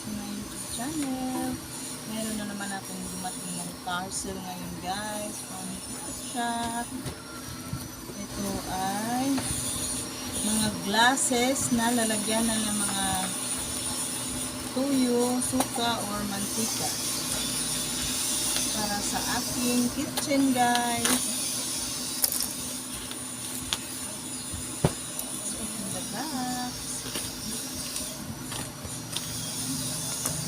to my YouTube channel. Meron na naman akong dumating ng parcel ngayon guys from TikTok Shop. Ito ay mga glasses na lalagyan na ng mga tuyo, suka, or mantika para sa aking kitchen guys.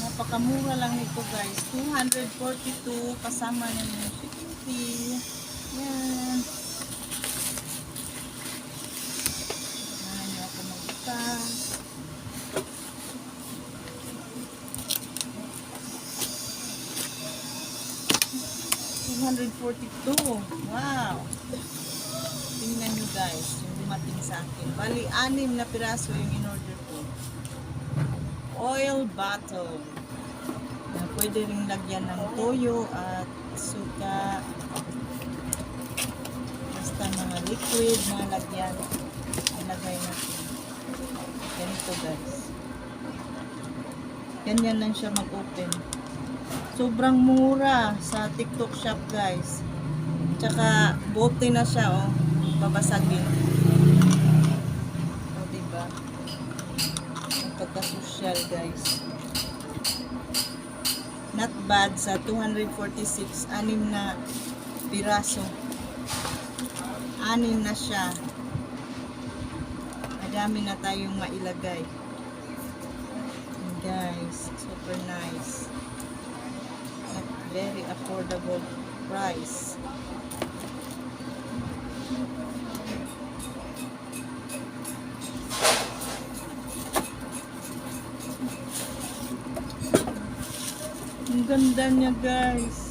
Napakamura lang ito guys, 242 kasama na yung shipping fee. Yan. Samahan niyo ako magbukas. $242. Wow. Tingnan nyo guys, yung dumating sa akin. Bali, 6 na piraso yung in-order ko. Oil bottle. Na pwede rin lagyan ng toyo at suka. Basta mga liquid na lagyan. Ilagay natin. Ganito guys. Ganyan lang siya mag-open. Sobrang mura sa TikTok Shop guys. Tsaka bote na siya oh. Babasagin. O diba? Ang pagka-social guys. Not bad sa 246. 6 na piraso. 6 na siya. Madami na tayong mailagay. And guys, super nice. At very affordable price. Ang ganda niya guys.